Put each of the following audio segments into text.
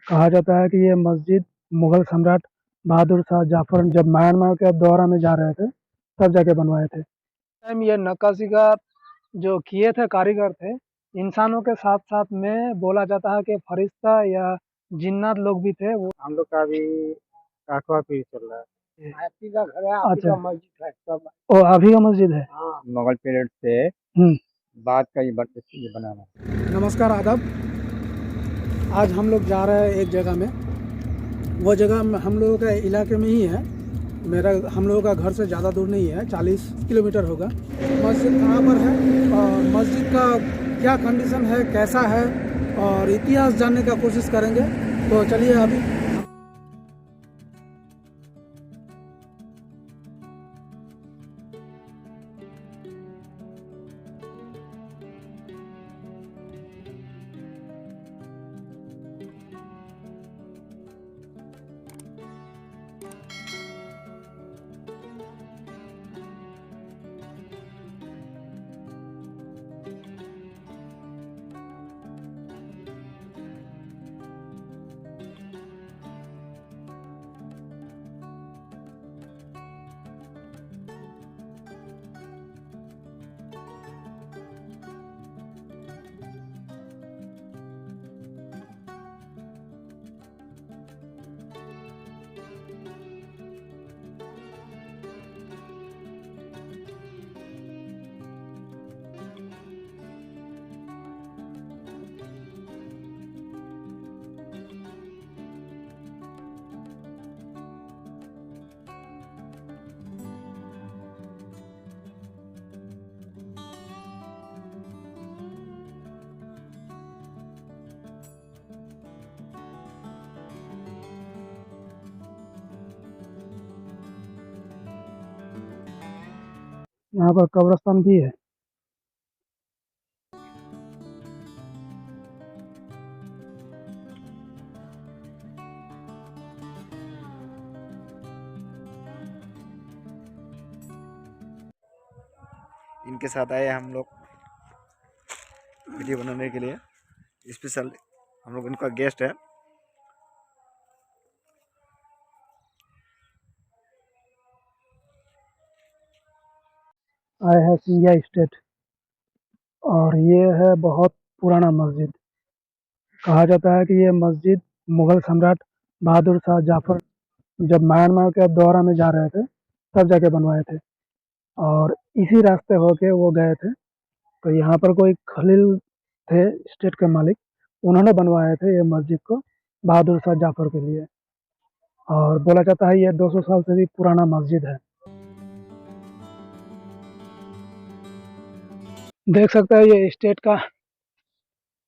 कहा जाता है कि ये मस्जिद मुगल सम्राट बहादुर शाह जाफर जब म्यांमार के दौरा में जा रहे थे तब जाके बनवाए थे। टाइम ये नक्काशी का जो किए थे कारीगर थे, इंसानों के साथ साथ में बोला जाता है कि फरिश्ता या जिन्नात लोग भी थे। वो हम लोग का अभी आठवां पीढ़ी चल रहा है। आप ही का घर है, आप ही का मस्जिद है सब। ओ अभी का मस्जिद है। हाँ, मुगल पीरियड से हम्म। बाद का ये बना हुआ है। नमस्कार, आदाब। आज हम लोग जा रहे हैं एक जगह में। वो जगह हम लोगों के इलाके में ही है। हम लोगों का घर से ज़्यादा दूर नहीं है, 40 किलोमीटर होगा। मस्जिद कहाँ पर है और मस्जिद का क्या कंडीशन है, कैसा है, और इतिहास जानने का कोशिश करेंगे। तो चलिए अभी यहाँ पर कब्रिस्तान भी है। इनके साथ आए हम लोग वीडियो बनाने के लिए। स्पेशल हम लोग इनका गेस्ट है। आए है सिंधिया स्टेट, और ये है बहुत पुराना मस्जिद। कहा जाता है कि ये मस्जिद मुगल सम्राट बहादुर शाह जाफर जब म्यांमार के दौरा में जा रहे थे तब जाके बनवाए थे, और इसी रास्ते होके वो गए थे। तो यहाँ पर कोई खलील थे, स्टेट के मालिक, उन्होंने बनवाए थे ये मस्जिद को बहादुर शाह जाफर के लिए। और बोला जाता है ये 200 साल से भी पुराना मस्जिद है। देख सकते हैं ये स्टेट का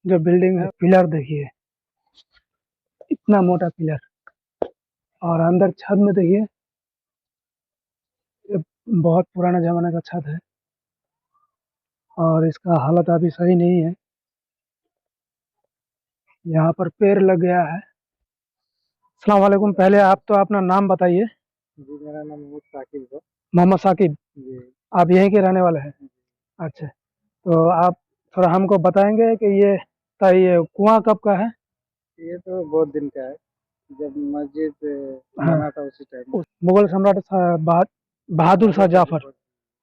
जो बिल्डिंग है, पिलर देखिए, इतना मोटा पिलर। और अंदर छत में देखिए, ये बहुत पुराना जमाने का छत है और इसका हालत अभी सही नहीं है। यहाँ पर पेड़ लग गया है। अस्सलाम वालेकुम। पहले आप तो अपना नाम बताइए। जी, मेरा नाम मोहम्मद साकिब है। मोहम्मद साकिब। जी। आप यहीं के रहने वाले हैं? अच्छा, तो आप थोड़ा हमको बताएंगे कि ये कुआं कब का है? ये तो बहुत दिन का है, जब मस्जिद हाँ, बना था उसी टाइम। मुगल सम्राट बहादुर शाह जाफर,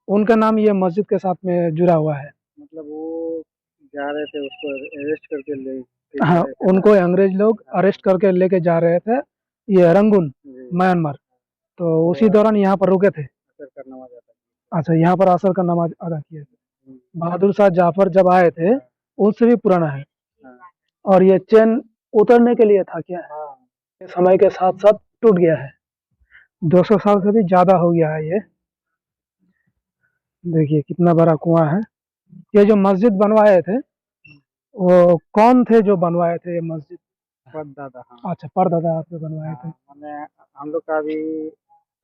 उनका नाम ये मस्जिद के साथ में जुड़ा हुआ है। मतलब वो जा रहे थे, उसको अरेस्ट करके ले के हाँ, जा रहे थे ना। उनको अंग्रेज लोग अरेस्ट करके लेके जा रहे थे, ये रंगून, जी। म्यांमार। तो तो उसी दौरान यहाँ पर रुके थे। असर का नमाज आता है। अच्छा, यहाँ पर असर का नमाज अदा किए थे। हम्म। बहादुर शाह जाफर जब आए थे, हाँ। उससे भी पुराना है। हाँ। और ये चेन उतरने के लिए था क्या? हाँ। ये समय के साथ साथ टूट गया है। 200 साल से भी ज्यादा हो गया है ये। देखिए कितना बड़ा कुआं है। ये जो मस्जिद बनवाए थे, वो कौन थे जो बनवाए थे ये मस्जिद? परदादा। हाँ। अच्छा, परदादा आपने बनवाए थे। मैंने हम लोग का अभी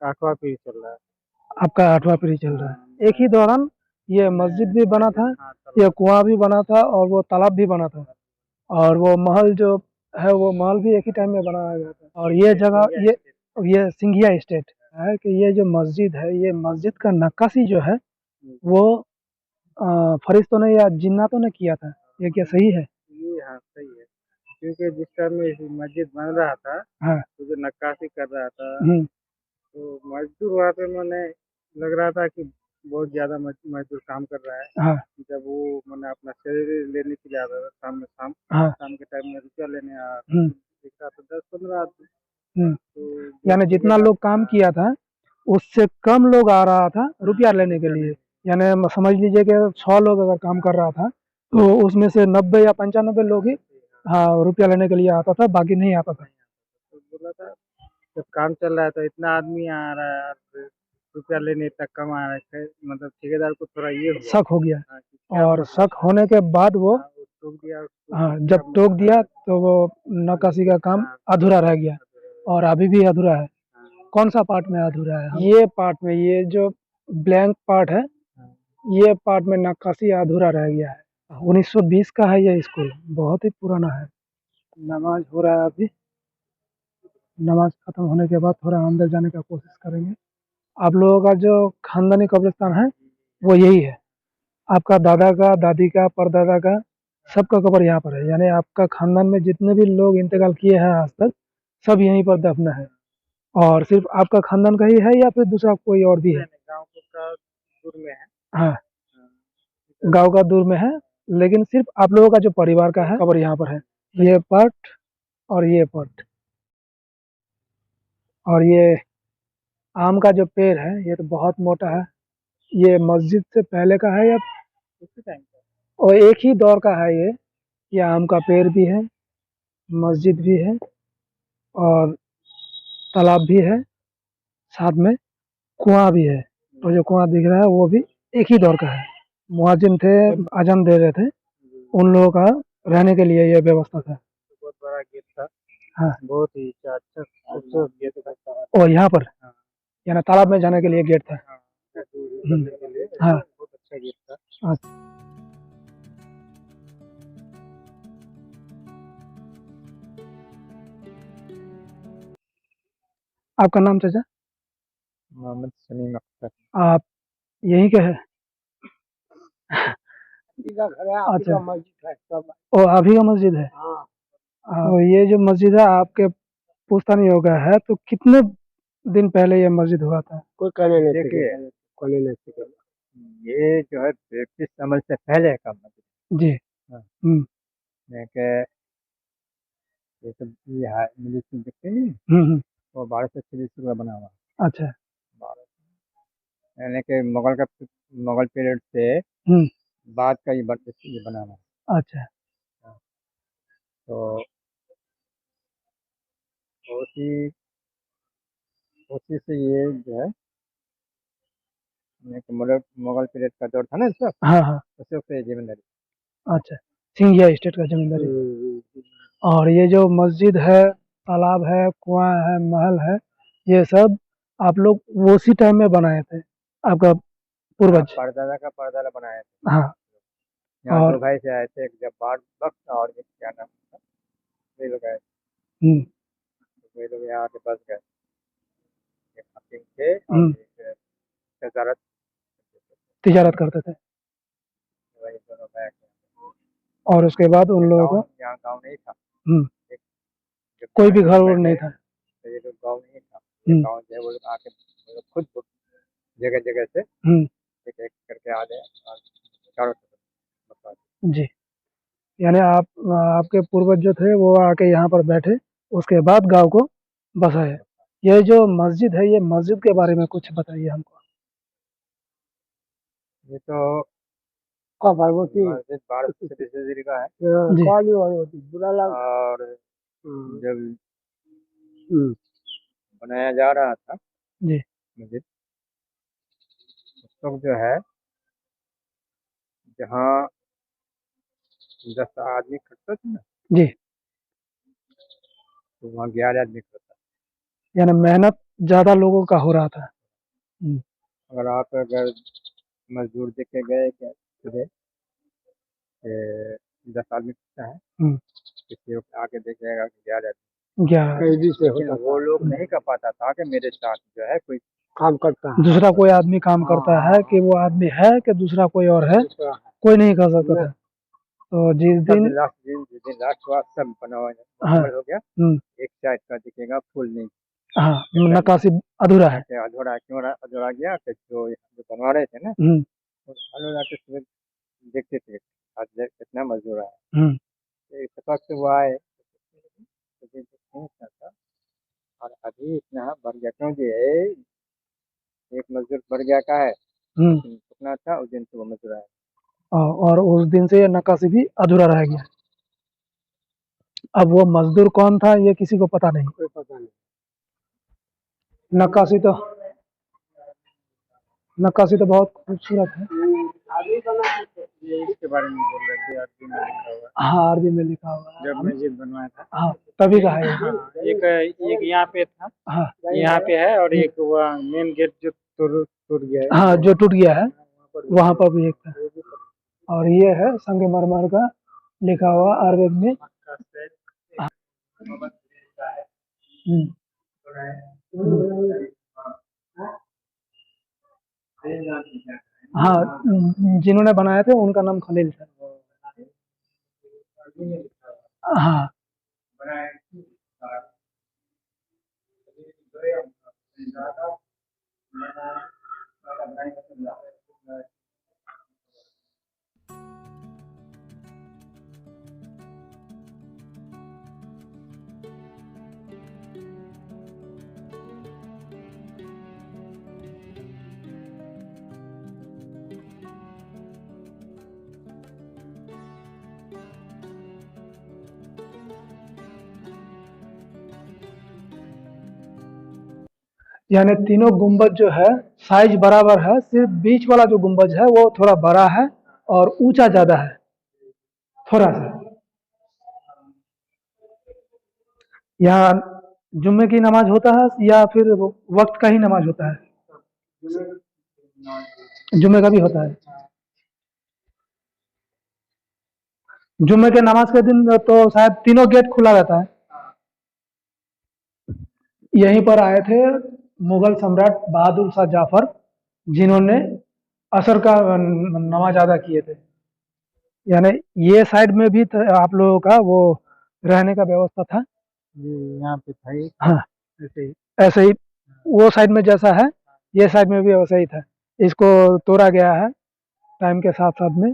आठवां पीढ़ी चल रहा है। आपका 8वां पीढ़ी चल रहा है। एक ही हाँ, दौरान ये मस्जिद भी बना था, हाँ, ये कुआं भी बना था, और वो तालाब भी बना था, और वो महल जो है वो महल भी एक ही टाइम में बनाया गया था। और ये जगह ये सिंघिया स्टेट है कि ये जो मस्जिद है, ये मस्जिद का नक्काशी जो है वो फरिश्तों ने या जिन्नातों ने किया था। ये क्या सही है? ये हाँ सही है, क्योंकि जिस टाइम में इस मस्जिद बन रहा था हाँ तो जो नक्काशी कर रहा था तो मजदूर वहाँ पे मैंने लग रहा था कि बहुत ज्यादा मजदूर काम कर रहा है। हाँ जब वो मैंने अपना सैलरी लेने के लिए आता था हाँ शाम के टाइम में रुपया लेने आया था तो दिख रहा था 10-15 आदमी। तो जो यानी जितना लोग काम किया था उससे कम लोग आ रहा था रुपया लेने के लिए। यानी समझ लीजिए कि 100 लोग अगर काम कर रहा था तो उसमें से 90 या 95 लोग ही हाँ रुपया लेने के लिए आता था, बाकी नहीं आता था। तो बोला था जब काम चल रहा है तो इतना आदमी आ रहा है और रुपया लेने इतना कम आ रहा है, मतलब ठेकेदार को थोड़ा ये हुआ शक हो गया हाँ, कि क्या और मतलब शक होने के बाद वो हाँ, वो टोक दिया उसको हाँ कि जब क्या टोक मतलब दिया तो वो नक्काशी का काम अधूरा रह गया और अभी भी अधूरा है। कौन सा पार्ट में अधूरा है? ये पार्ट में, ये जो ब्लैंक पार्ट है, ये पार्ट में नक्काशी अधूरा रह गया है। 1920 का है ये स्कूल, बहुत ही पुराना है। नमाज हो रहा है अभी, नमाज खत्म होने के बाद थोड़ा अंदर जाने का कोशिश करेंगे। आप लोगों का जो खानदानी कब्रिस्तान है वो यही है, आपका दादा का, दादी का, परदादा का, सबका कब्र यहाँ पर है। यानी आपका खानदान में जितने भी लोग इंतकाल किए हैं आज तक सब यहीं पर दफन है। और सिर्फ आपका खानदान का ही है या फिर दूसरा कोई और भी है? गाँव का दूर में है। हाँ गांव का दूर में है, लेकिन सिर्फ आप लोगों का जो परिवार का है कब्र यहाँ पर है। ये पार्ट और ये पार्ट और ये आम का जो पेड़ है ये तो बहुत मोटा है। ये मस्जिद से पहले का है या उसी टाइम और एक ही दौर का है ये आम का पेड़ भी है, मस्जिद भी है और तालाब भी है, साथ में कुआं भी है। तो जो कुआं दिख रहा है वो भी एक ही दौर का है। मुआजिन थे, अजान दे रहे थे, उन लोगों का रहने के लिए यह व्यवस्था था। बहुत बड़ा गेट था। हाँ बहुत ही अच्छा खूबसूरत गेट था। और यहाँ पर हाँ यानी तालाब में जाने के लिए गेट था। हाँ करने के लिए हाँ बहुत अच्छा गेट था। हाँ। आपका नाम चाचा? मोहम्मद सलीम अख्तर। आप यहीं के हैं? अच्छा मस्जिद है ओ अभी का मस्जिद है। तो ये जो मस्जिद है आपके पुश्तैनी हो गया है, तो कितने दिन पहले ये मस्जिद हुआ था? कोई कहने नहीं देखिए कहने नहीं सके। ये जो है ब्रिटिश अमल से पहले का मस्जिद जी हाँ। हम्म है कि ये सब ये है मस्जिद देखते हैं हम्म। वो 1246 का बना हुआ अच्छा यानी कि मुगल पीरियड से हम्म बाद का ये बना हुआ अच्छा तो उसी उसी से ये जो है यानी कि मुगल पीरियड का दौर था ना इसका हाँ हाँ उसी वक्त ये जिम्मेदारी अच्छा सिंघिया स्टेट का जमींदारी। और ये जो मस्जिद है, तालाब है, कुआं है, महल है, ये सब आप लोग वो उसी टाइम में बनाए थे, आपका पूर्वज? परदादा का परदादा बनाया था। हाँ यहाँ और दो भाई से आए थे एक जब्बार बख्श और एक क्या नाम था वे लोग आए तो वे लोग यहाँ आके बस गए एक हाकिम थे और एक तजारत तिजारत करते थे वही दोनों बैठ और उसके बाद उन लोगों को यहाँ गाँव नहीं था हम्म, एक जब कोई भी घर यहाँ वर नहीं बैठे था। तो ये लोग गाँव नहीं था ये गाँव जो है वो लोग आके वो लोग खुद जगह जगह से एक एक करके आ गए और चारों तरफ बसा दिए। जी यानी आपके पूर्वज जो थे वो आके यहाँ पर बैठे, उसके बाद गांव को बसाए। ये जो मस्जिद है, ये मस्जिद के बारे में कुछ बताइए हमको। ये तो भगवती मस्जिद 1200 का है जी और जब बनाया जा रहा था जी मस्जिद उस वक्त जो है जहाँ 10 आदमी खड़ता था ना जी तो वहाँ 11 आदमी खड़ता यानी मेहनत ज्यादा लोगों का हो रहा था। अगर मजदूर देख के गए क्या सुबह 10 आदमी खड़ता है किसी वक्त आके देखेगा कि 11 आदमी लेकिन वो लोग नहीं कर पाता था कि मेरे साथ जो है कोई काम करता है, दूसरा कोई आदमी काम करता है कि वो आदमी है कि दूसरा कोई और है, कोई नहीं कर सकता था। तो जिस दिन जिस दिन लास्ट हुआ सब बना हुआ हाँ हो गया, एक साइड का दिखेगा फुल नहीं, हाँ नक्काशी अधूरा है। अधूरा क्यों अधूरा गया कि जो बनवा रहे थे ना, अधूरा के सुबह देखते थे आज कितना मजदूर आया, एक तक से वो आए तो नहीं था, और अभी इतना बढ़ गया क्यों जी एक मजदूर बढ़ गया का है, कितना था उस दिन से वो मजदूर आया, और उस दिन से ये नक्काशी भी अधूरा रह गया। अब वो मजदूर कौन था ये किसी को पता नहीं। कोई पता नहीं। नक्काशी तो बहुत खूबसूरत है। आगे बना ये इसके बारे में बोल रहे थे, अरबी में लिखा हुआ है। हाँ अरबी में लिखा हुआ है। जब मस्जिद बनवाया था हाँ तभी का है। हाँ, एक यहाँ पे था, हाँ यहाँ पे है, और एक वो मेन गेट जो टूट गया है, हाँ जो टूट गया है वहाँ पर भी एक था। और ये है संगमरमर का लिखा हुआ अरबी में। हाँ जिन्होंने बनाए थे उनका नाम खलील था। हाँ यानी तीनों गुंबज जो है साइज बराबर है, सिर्फ बीच वाला जो गुंबज है वो थोड़ा बड़ा है और ऊंचा ज्यादा है थोड़ा सा। यहाँ जुम्मे की नमाज होता है या फिर वक्त का ही नमाज होता है? जुम्मे का भी होता है। जुम्मे के नमाज के दिन तो शायद तीनों गेट खुला रहता है। यहीं पर आए थे मुगल सम्राट बहादुर शाह जाफर, जिन्होंने असर का नमाज अदा किए थे। यानी ये साइड में भी आप लोगों का वो रहने का व्यवस्था था। यहाँ पे था ही, हाँ ऐसे ही वो साइड में जैसा है ये साइड में भी वैसा ही था। इसको तोड़ा गया है टाइम के साथ साथ में।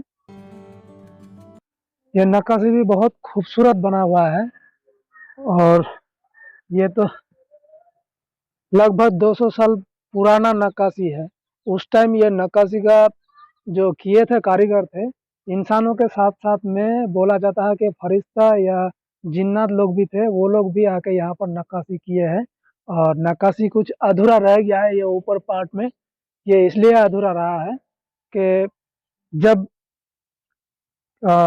ये नक्काशी भी बहुत खूबसूरत बना हुआ है और ये तो लगभग 200 साल पुराना नक्काशी है। उस टाइम ये नक्काशी का जो किए थे कारीगर थे, इंसानों के साथ साथ में बोला जाता है कि फरिश्ता या जिन्नात लोग भी थे, वो लोग भी आके यहाँ पर नक्काशी किए हैं। और नक्काशी कुछ अधूरा रह गया है ये ऊपर पार्ट में। ये इसलिए अधूरा रहा है कि जब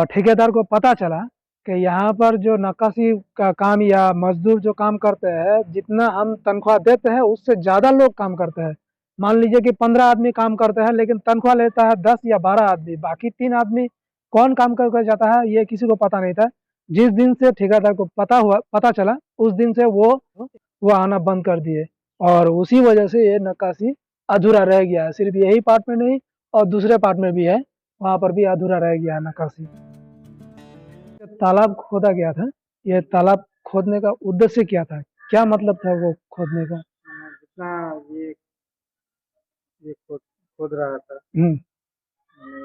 ठेकेदार को पता चला कि यहाँ पर जो नक्काशी का काम या मजदूर जो काम करते हैं, जितना हम तनख्वाह देते हैं उससे ज़्यादा लोग काम करते हैं। मान लीजिए कि 15 आदमी काम करते हैं लेकिन तनख्वाह लेता है 10 या 12 आदमी, बाकी 3 आदमी कौन काम करके जाता है ये किसी को पता नहीं था। जिस दिन से ठेकेदार को पता चला उस दिन से वो आना बंद कर दिए और उसी वजह से ये नक्काशी अधूरा रह गया है। सिर्फ यही पार्ट में नहीं और दूसरे पार्ट में भी है, वहाँ पर भी अधूरा रह गया है नक्काशी। तालाब खोदा गया था, ये तालाब खोदने का उद्देश्य क्या था, क्या मतलब था वो खोदने का? जितना ये खोद रहा था,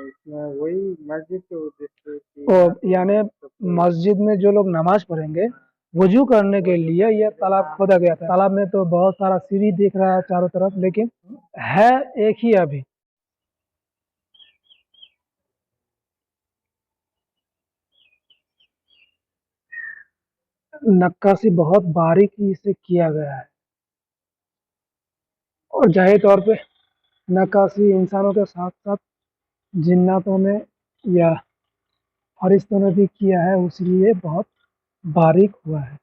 इसमें वही मस्जिद के उद्देश्य की, यानी मस्जिद में जो लोग नमाज पढ़ेंगे वजू करने के लिए ये तालाब खोदा गया था। तालाब में तो बहुत सारा सीढ़ी दिख रहा है चारों तरफ, लेकिन है एक ही अभी। नक्काशी बहुत बारीकी से किया गया है और जाहिर तौर पे नक्काशी इंसानों के साथ साथ जिन्नातों ने या फरिश्तों ने भी किया है, इसलिए बहुत बारीक हुआ है।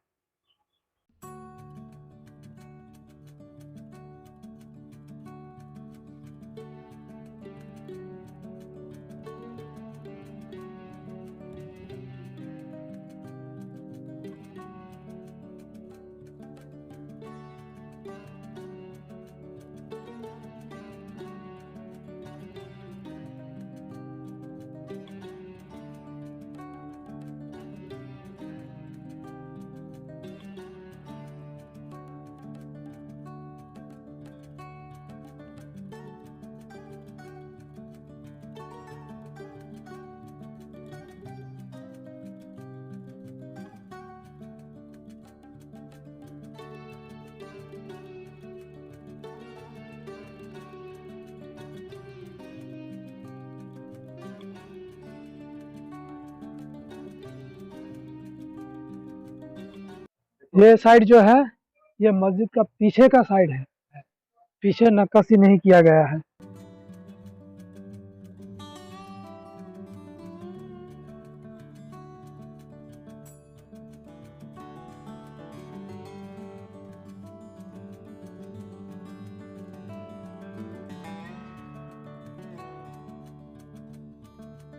ये साइड जो है ये मस्जिद का पीछे का साइड है, पीछे नक्काशी नहीं किया गया है।